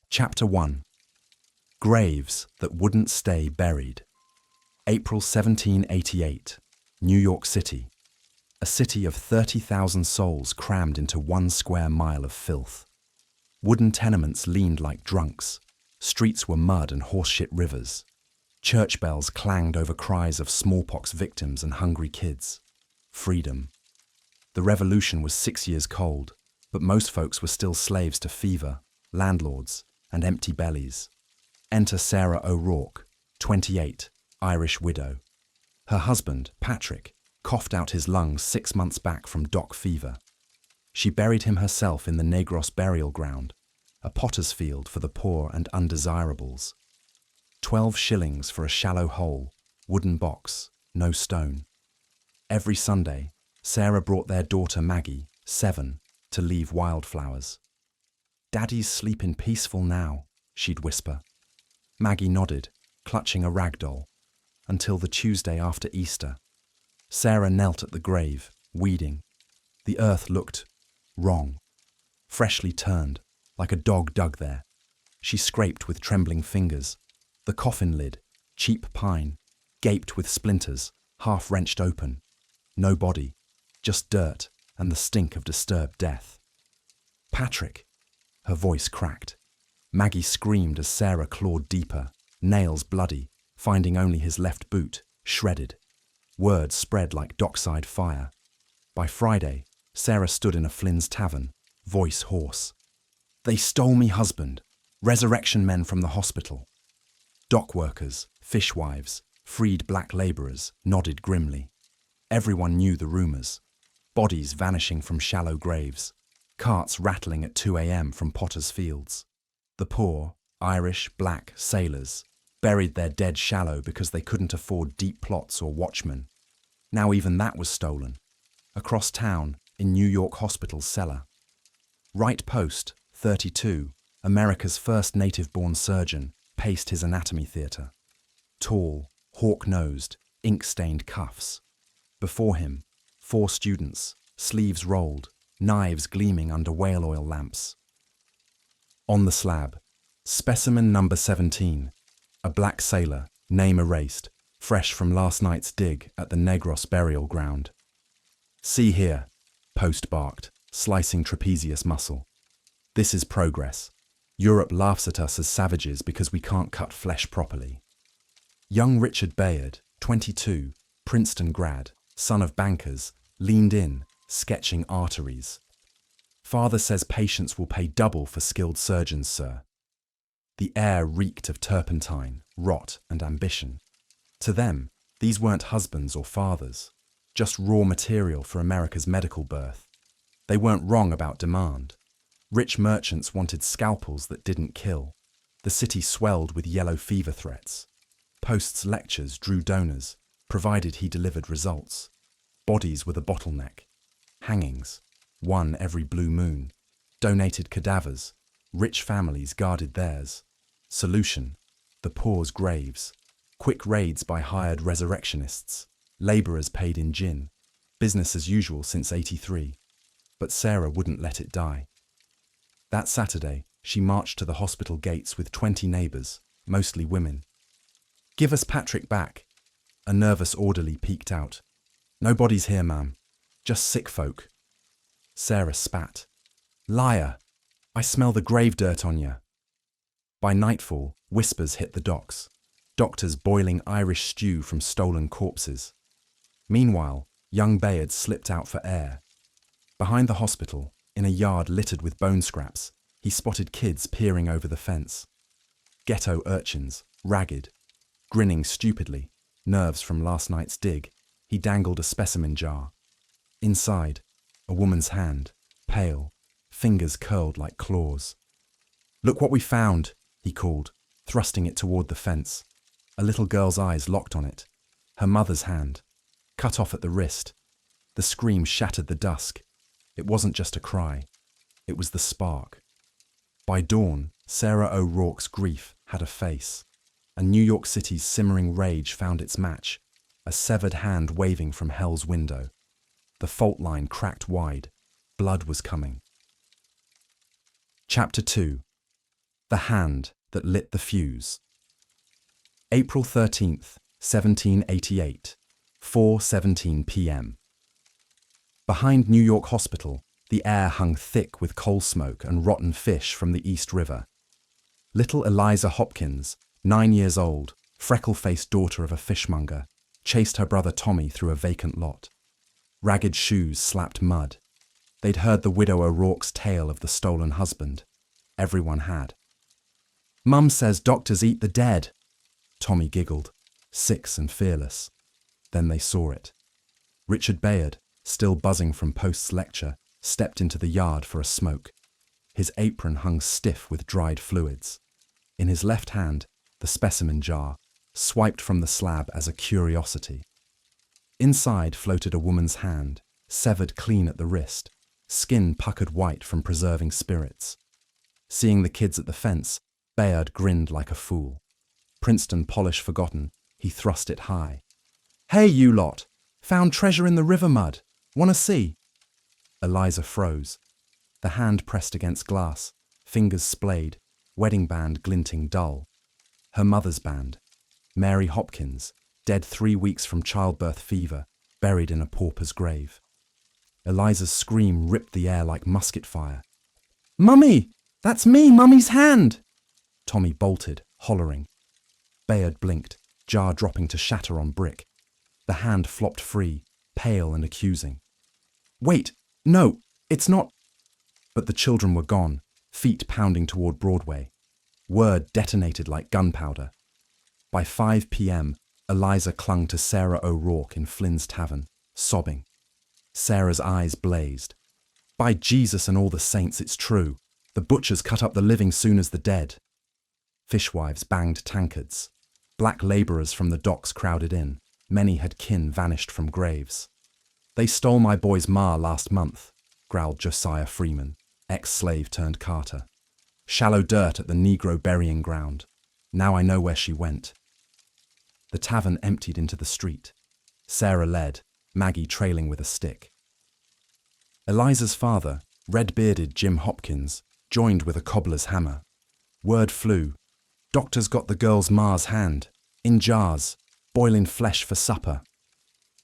Chapter 1. Graves that wouldn't stay buried. April 1788, New York City. A city of 30,000 souls crammed into 1 square mile of filth. Wooden tenements leaned like drunks. Streets were mud and horseshit rivers. Church bells clanged over cries of smallpox victims and hungry kids. Freedom. The revolution was 6 years cold, but most folks were still slaves to fever, landlords, and empty bellies. Enter Sarah O'Rourke, 28, Irish widow. Her husband, Patrick, coughed out his lungs 6 months back from dock fever. She buried him herself in the Negros burial ground, a potter's field for the poor and undesirables. 12 shillings for a shallow hole, wooden box, no stone. Every Sunday, Sarah brought their daughter Maggie, 7, to leave wildflowers. "Daddy's sleeping peaceful now," she'd whisper. Maggie nodded, clutching a rag doll, until the Tuesday after Easter. Sarah knelt at the grave, weeding. The earth looked wrong, freshly turned, like a dog dug there. She scraped with trembling fingers. The coffin lid, cheap pine, gaped with splinters, half wrenched open. No body, just dirt and the stink of disturbed death. "Patrick!" Her voice cracked. Maggie screamed as Sarah clawed deeper, nails bloody, finding only his left boot, shredded. Word spread like dockside fire. By Friday, Sarah stood in a Flynn's tavern, voice hoarse. "They stole me husband, resurrection men from the hospital." Dock workers, fishwives, freed black labourers nodded grimly. Everyone knew the rumours. Bodies vanishing from shallow graves. Carts rattling at 2 a.m. from potters' fields. The poor, Irish, black sailors buried their dead shallow because they couldn't afford deep plots or watchmen. Now even that was stolen. Across town, in New York Hospital's cellar. Wright Post, 32, America's first native-born surgeon, paced his anatomy theatre. Tall, hawk-nosed, ink-stained cuffs. Before him, 4 students, sleeves rolled, knives gleaming under whale oil lamps. On the slab, specimen number 17, a black sailor, name erased, fresh from last night's dig at the Negros burial ground. "See here," Post barked, slicing trapezius muscle. "This is progress. Europe laughs at us as savages because we can't cut flesh properly." Young Richard Bayard, 22, Princeton grad, son of bankers, leaned in, sketching arteries. "Father says patients will pay double for skilled surgeons, sir." The air reeked of turpentine, rot, and ambition. To them, these weren't husbands or fathers, just raw material for America's medical birth. They weren't wrong about demand. Rich merchants wanted scalpels that didn't kill. The city swelled with yellow fever threats. Post's lectures drew donors, provided he delivered results. Bodies were the bottleneck. Hangings, one every blue moon. Donated cadavers, rich families guarded theirs. Solution, the poor's graves. Quick raids by hired resurrectionists. Labourers paid in gin. Business as usual since '83. But Sarah wouldn't let it die. That Saturday, she marched to the hospital gates with 20 neighbours, mostly women. "Give us Patrick back." A nervous orderly peeked out. "No bodies here, ma'am. Just sick folk." Sarah spat. "Liar! I smell the grave dirt on ya." By nightfall, whispers hit the docks. Doctors boiling Irish stew from stolen corpses. Meanwhile, young Bayard slipped out for air. Behind the hospital, in a yard littered with bone scraps, he spotted kids peering over the fence. Ghetto urchins, ragged. Grinning stupidly, nerves from last night's dig, he dangled a specimen jar. Inside, a woman's hand, pale, fingers curled like claws. "Look what we found," he called, thrusting it toward the fence. A little girl's eyes locked on it. Her mother's hand, cut off at the wrist. The scream shattered the dusk. It wasn't just a cry. It was the spark. By dawn, Sarah O'Rourke's grief had a face. And New York City's simmering rage found its match, a severed hand waving from hell's window. The fault line cracked wide. Blood was coming. Chapter 2. The hand that lit the fuse. April 13th, 1788, 4:17 p.m. Behind New York Hospital, the air hung thick with coal smoke and rotten fish from the East River. Little Eliza Hopkins, 9 years old, freckle-faced daughter of a fishmonger, chased her brother Tommy through a vacant lot. Ragged shoes slapped mud. They'd heard the widow O'Rourke's tale of the stolen husband. Everyone had. "Mum says doctors eat the dead." Tommy giggled, 6 and fearless. Then they saw it. Richard Bayard, still buzzing from Post's lecture, stepped into the yard for a smoke. His apron hung stiff with dried fluids. In his left hand, the specimen jar, swiped from the slab as a curiosity. Inside floated a woman's hand, severed clean at the wrist, skin puckered white from preserving spirits. Seeing the kids at the fence, Bayard grinned like a fool. Princeton polish forgotten, he thrust it high. "Hey, you lot! Found treasure in the river mud. Wanna see?" Eliza froze. The hand pressed against glass, fingers splayed, wedding band glinting dull. Her mother's band. Mary Hopkins, dead 3 weeks from childbirth fever, buried in a pauper's grave. Eliza's scream ripped the air like musket fire. "Mummy! That's me, Mummy's hand!" Tommy bolted, hollering. Bayard blinked, jar dropping to shatter on brick. The hand flopped free, pale and accusing. "Wait! No! It's not—" But the children were gone, feet pounding toward Broadway. Word detonated like gunpowder. By 5 p.m., Eliza clung to Sarah O'Rourke in Flynn's tavern, sobbing. Sarah's eyes blazed. "By Jesus and all the saints, it's true. The butchers cut up the living soon as the dead." Fishwives banged tankards. Black labourers from the docks crowded in. Many had kin vanished from graves. "They stole my boy's ma last month," growled Josiah Freeman, ex-slave turned carter. "Shallow dirt at the Negro burying ground. Now I know where she went." The tavern emptied into the street. Sarah led, Maggie trailing with a stick. Eliza's father, red-bearded Jim Hopkins, joined with a cobbler's hammer. Word flew. "Doctor's got the girl's ma's hand. In jars. Boiling flesh for supper."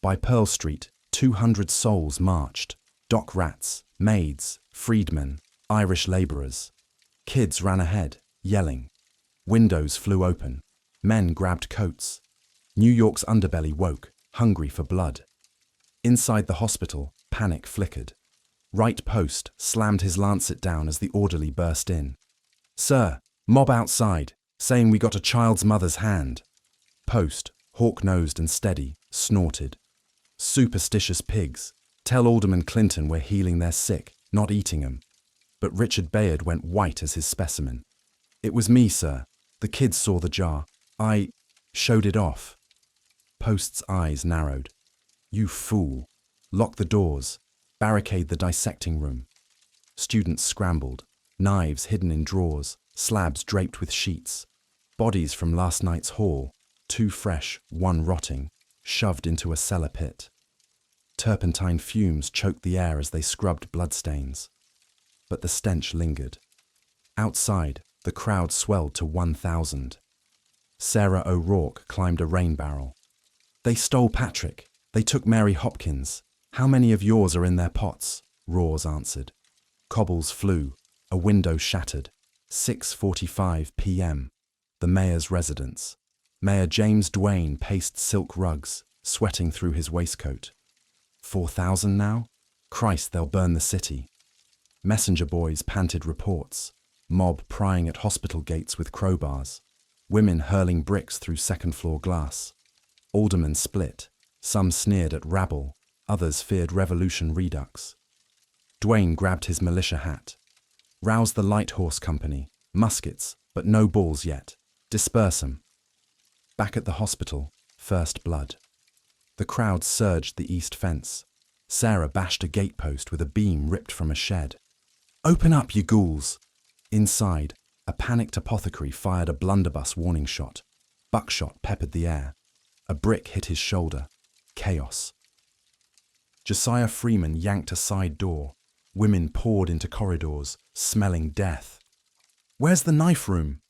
By Pearl Street, 200 souls marched. Dock rats, maids, freedmen, Irish labourers. Kids ran ahead, yelling. Windows flew open. Men grabbed coats. New York's underbelly woke, hungry for blood. Inside the hospital, panic flickered. Right Post slammed his lancet down as the orderly burst in. "Sir, mob outside, saying we got a child's mother's hand." Post, hawk-nosed and steady, snorted. "Superstitious pigs. Tell Alderman Clinton we're healing their sick, not eating 'em." But Richard Bayard went white as his specimen. "It was me, sir. The kids saw the jar. I showed it off." Post's eyes narrowed. "You fool. Lock the doors. Barricade the dissecting room." Students scrambled, knives hidden in drawers, slabs draped with sheets. Bodies from last night's haul, 2 fresh, 1 rotting, shoved into a cellar pit. Turpentine fumes choked the air as they scrubbed bloodstains. But the stench lingered. Outside, the crowd swelled to 1,000. Sarah O'Rourke climbed a rain barrel. "They stole Patrick. They took Mary Hopkins. How many of yours are in their pots?" roars answered. Cobbles flew. A window shattered. 6:45 p.m. The mayor's residence. Mayor James Duane paced silk rugs, sweating through his waistcoat. 4,000 now? Christ, they'll burn the city. Messenger boys panted reports. Mob prying at hospital gates with crowbars. Women hurling bricks through second-floor glass. Aldermen split. Some sneered at rabble. Others feared revolution redux. Duane grabbed his militia hat. "Rouse the Light Horse Company. Muskets, but no balls yet. Disperse 'em." Back at the hospital, first blood. The crowd surged the east fence. Sarah bashed a gatepost with a beam ripped from a shed. "Open up, you ghouls!" Inside, a panicked apothecary fired a blunderbuss warning shot. Buckshot peppered the air. A brick hit his shoulder. Chaos. Josiah Freeman yanked a side door. Women poured into corridors, smelling death. Where's the knife room?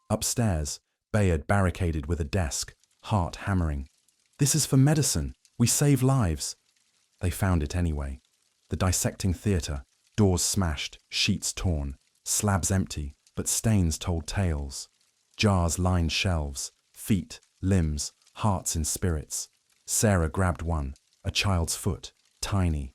Upstairs, Bayard barricaded with a desk, heart hammering. This is for medicine. We save lives. They found it anyway. The dissecting theatre, doors smashed, sheets torn, slabs empty, but stains told tales. Jars lined shelves, feet, limbs, hearts in spirits. Sarah grabbed one, a child's foot, tiny.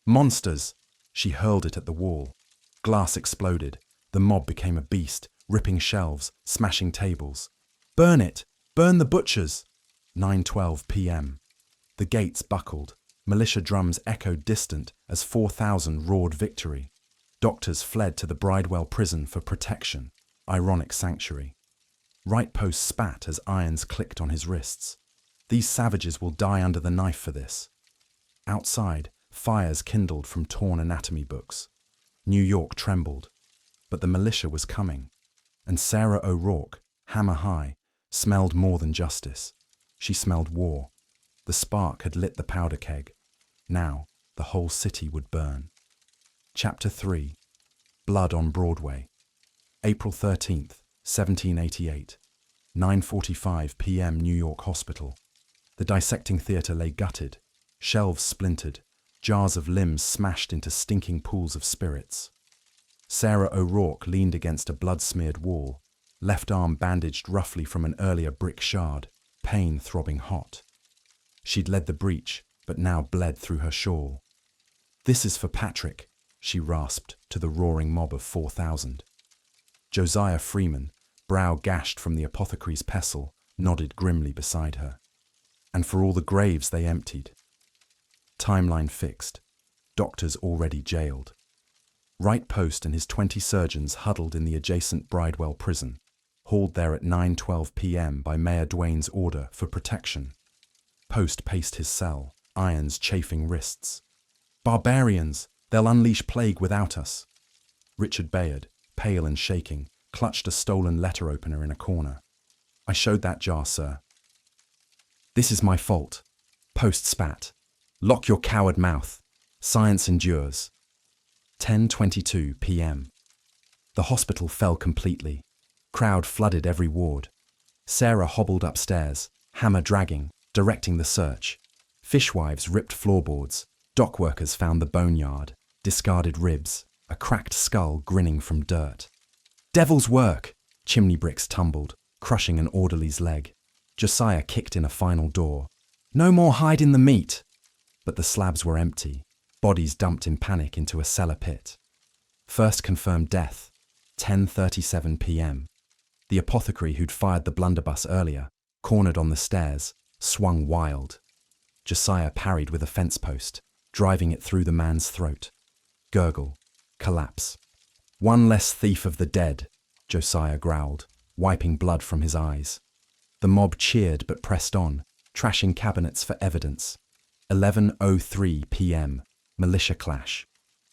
Monsters! She hurled it at the wall. Glass exploded. The mob became a beast, ripping shelves, smashing tables. Burn it! Burn the butchers! 9:12 p.m. The gates buckled. Militia drums echoed distant as 4,000 roared victory. Doctors fled to the Bridewell prison for protection. Ironic sanctuary. Right post spat as irons clicked on his wrists. These savages will die under the knife for this. Outside, fires kindled from torn anatomy books. New York trembled. But the militia was coming. And Sarah O'Rourke, hammer high, smelled more than justice. She smelled war. The spark had lit the powder keg. Now, the whole city would burn. Chapter 3. Blood on Broadway. April 13th, 1788. 9:45 p.m. New York Hospital. The dissecting theatre lay gutted, shelves splintered, jars of limbs smashed into stinking pools of spirits. Sarah O'Rourke leaned against a blood-smeared wall, left arm bandaged roughly from an earlier brick shard, pain throbbing hot. She'd led the breach, but now bled through her shawl. "This is for Patrick," she rasped to the roaring mob of 4,000. Josiah Freeman, brow gashed from the apothecary's pestle, nodded grimly beside her. And for all the graves they emptied. Timeline fixed. Doctors already jailed. Wright Post and his 20 surgeons huddled in the adjacent Bridewell prison, hauled there at 9:12 p.m. by Mayor Duane's order for protection. Post paced his cell, irons chafing wrists. "Barbarians! They'll unleash plague without us." Richard Bayard, pale and shaking, clutched a stolen letter opener in a corner. "I showed that jar, sir." "This is my fault." Post spat. "Lock your coward mouth. Science endures." 10:22 p.m. The hospital fell completely. Crowd flooded every ward. Sarah hobbled upstairs, hammer dragging, directing the search. Fishwives ripped floorboards. Dock workers found the boneyard, discarded ribs, a cracked skull grinning from dirt. "Devil's work!" Chimney bricks tumbled, crushing an orderly's leg. Josiah kicked in a final door. "No more hiding the meat!" But the slabs were empty, bodies dumped in panic into a cellar pit. First confirmed death, 10:37 p.m. The apothecary who'd fired the blunderbuss earlier, cornered on the stairs, swung wild. Josiah parried with a fence post, driving it through the man's throat. Gurgle. Collapse. "One less thief of the dead," Josiah growled, wiping blood from his eyes. The mob cheered but pressed on, trashing cabinets for evidence. 11:03 p.m. Militia clash.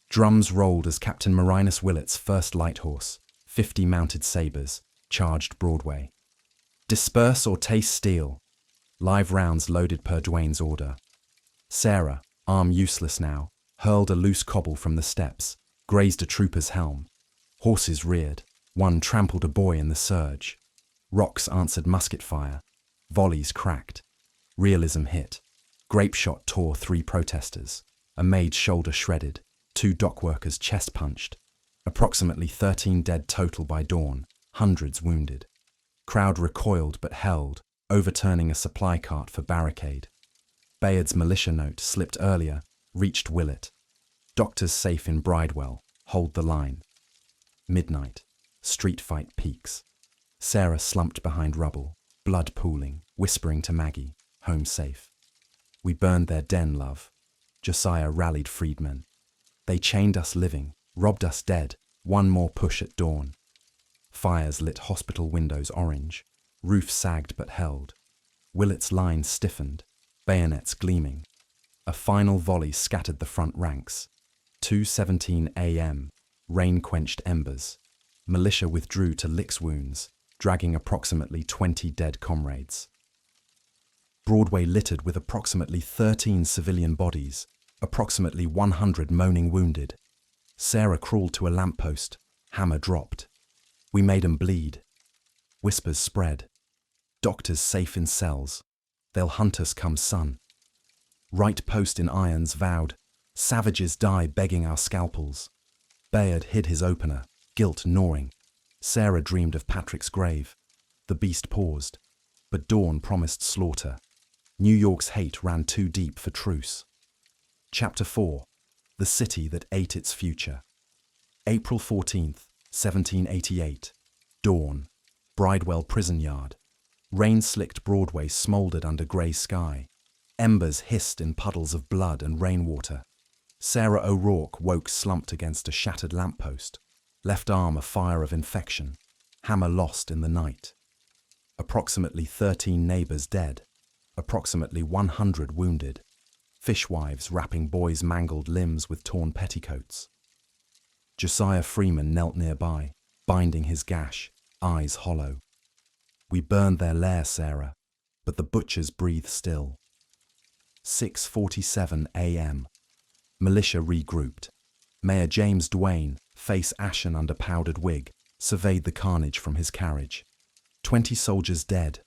Drums rolled as Captain Marinus Willett's first light horse, 50 mounted sabres, charged Broadway. "Disperse or taste steel." Live rounds loaded per Duane's order. Sarah, arm useless now, hurled a loose cobble from the steps, grazed a trooper's helm. Horses reared. One trampled a boy in the surge. Rocks answered musket fire. Volleys cracked. Realism hit. Grape shot tore 3 protesters. A maid's shoulder shredded. 2 dock workers chest punched. Approximately 13 dead total by dawn, hundreds wounded. Crowd recoiled but held, overturning a supply cart for barricade. Bayard's militia note slipped earlier, reached Willett. Doctors safe in Bridewell, hold the line. Midnight. Street fight peaks. Sarah slumped behind rubble, blood pooling, whispering to Maggie, home safe. "We burned their den, love." Josiah rallied freedmen. "They chained us living, robbed us dead, one more push at dawn." Fires lit hospital windows orange. Roof sagged but held. Willett's line stiffened, bayonets gleaming. A final volley scattered the front ranks. 2:17 a.m. Rain-quenched embers. Militia withdrew to Lick's wounds, dragging approximately 20 dead comrades. Broadway littered with approximately 13 civilian bodies, approximately 100 moaning wounded. Sarah crawled to a lamppost, hammer dropped. We made 'em bleed. Whispers spread. Doctors safe in cells. They'll hunt us come sun. Right post in irons vowed. Savages die begging our scalpels. Bayard hid his opener, guilt gnawing. Sarah dreamed of Patrick's grave. The beast paused, but dawn promised slaughter. New York's hate ran too deep for truce. Chapter 4. The City That Ate Its Future. April 14th, 1788. Dawn. Bridewell prison yard. Rain-slicked Broadway smouldered under grey sky. Embers hissed in puddles of blood and rainwater. Sarah O'Rourke woke slumped against a shattered lamppost, left arm a fire of infection, hammer lost in the night. Approximately 13 neighbours dead, approximately 100 wounded, fishwives wrapping boys' mangled limbs with torn petticoats. Josiah Freeman knelt nearby, binding his gash, eyes hollow. We burned their lair, Sarah, but the butchers breathe still. 6:47 a.m. Militia regrouped. Mayor James Duane, face ashen under powdered wig, surveyed the carnage from his carriage. 20 soldiers dead,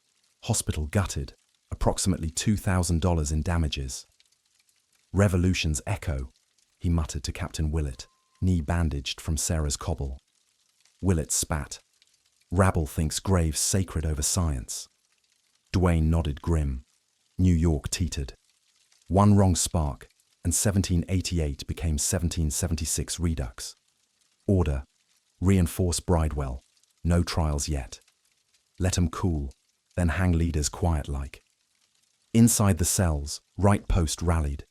hospital gutted, approximately $2,000 in damages. Revolution's echo, he muttered to Captain Willett, knee bandaged from Sarah's cobble. Willett spat. Rabble thinks graves sacred over science. Duane nodded grim. New York teetered. One wrong spark, and 1788 became 1776 redux. Order. Reinforce Bridewell. No trials yet. Let 'em cool, then hang leaders quiet-like. Inside the cells, right post rallied.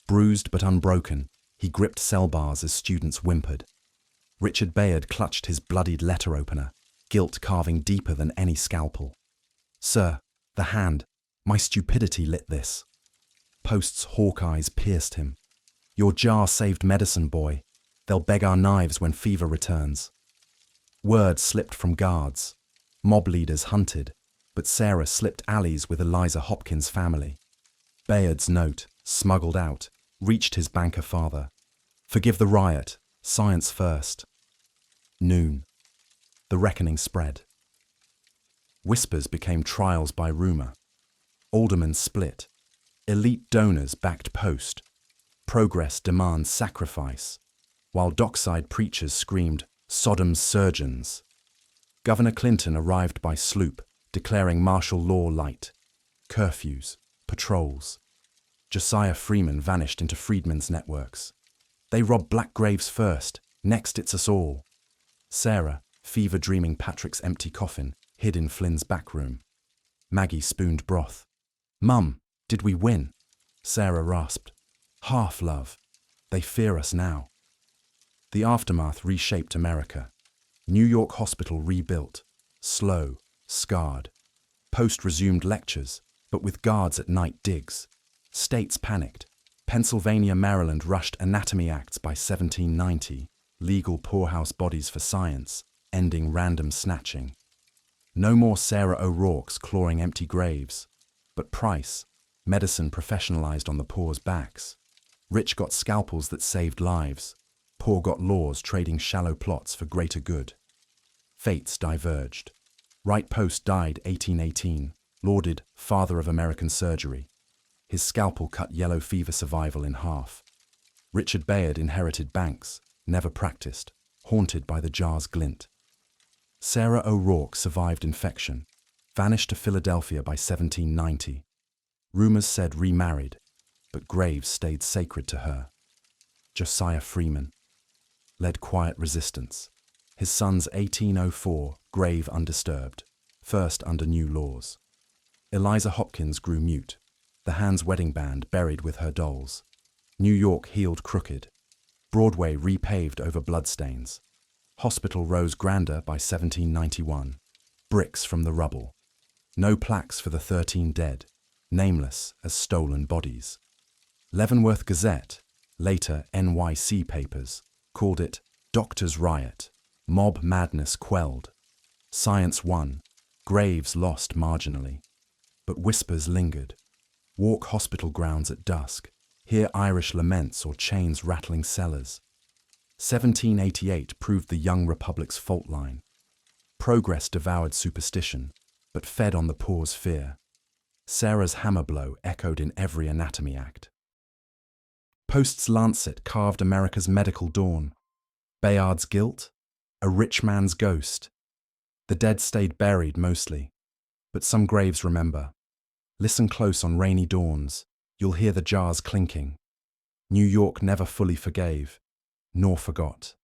Bruised but unbroken, he gripped cell bars as students whimpered. Richard Bayard clutched his bloodied letter opener, guilt carving deeper than any scalpel. Sir, the hand, my stupidity lit this. Post's hawk eyes pierced him. Your jar saved medicine, boy. They'll beg our knives when fever returns. Word slipped from guards. Mob leaders hunted, but Sarah slipped alleys with Eliza Hopkins' family. Bayard's note, smuggled out, reached his banker father. Forgive the riot, science first. Noon. The reckoning spread. Whispers became trials by rumour. Aldermen split. Elite donors backed Post. Progress demands sacrifice, while dockside preachers screamed, Sodom's surgeons. Governor Clinton arrived by sloop, declaring martial law light. Curfews, patrols. Josiah Freeman vanished into freedmen's networks. They rob black graves first, next it's us all. Sarah, fever-dreaming Patrick's empty coffin, hid in Flynn's back room. Maggie spooned broth. Mum, did we win? Sarah rasped. Half, love. They fear us now. The aftermath reshaped America. New York hospital rebuilt. Slow, scarred. Post resumed lectures, but with guards at night digs. States panicked. Pennsylvania, Maryland rushed anatomy acts by 1790, legal poorhouse bodies for science, ending random snatching. No more Sarah O'Rourke's clawing empty graves, but Price, medicine professionalized on the poor's backs. Rich got scalpels that saved lives. Poor got laws trading shallow plots for greater good. Fates diverged. Wright Post died 1818, lauded father of American surgery. His scalpel cut yellow fever survival in half. Richard Bayard inherited Banks, never practiced, haunted by the jar's glint. Sarah O'Rourke survived infection, vanished to Philadelphia by 1790. Rumors said remarried, but graves stayed sacred to her. Josiah Freeman led quiet resistance. His son's 1804 grave undisturbed, first under new laws. Eliza Hopkins grew mute, the Hand's wedding band buried with her dolls. New York healed crooked. Broadway repaved over bloodstains. Hospital rose grander by 1791. Bricks from the rubble. No plaques for the 13 dead, nameless as stolen bodies. Leavenworth Gazette, later NYC papers, called it Doctors Riot, mob madness quelled. Science won, graves lost marginally. But whispers lingered. Walk hospital grounds at dusk, hear Irish laments or chains rattling cellars. 1788 proved the young republic's fault line. Progress devoured superstition, but fed on the poor's fear. Sarah's hammer blow echoed in every anatomy act. Post's lancet carved America's medical dawn. Bayard's guilt? A rich man's ghost. The dead stayed buried mostly, but some graves remember. Listen close on rainy dawns, you'll hear the jars clinking. New York never fully forgave, nor forgot.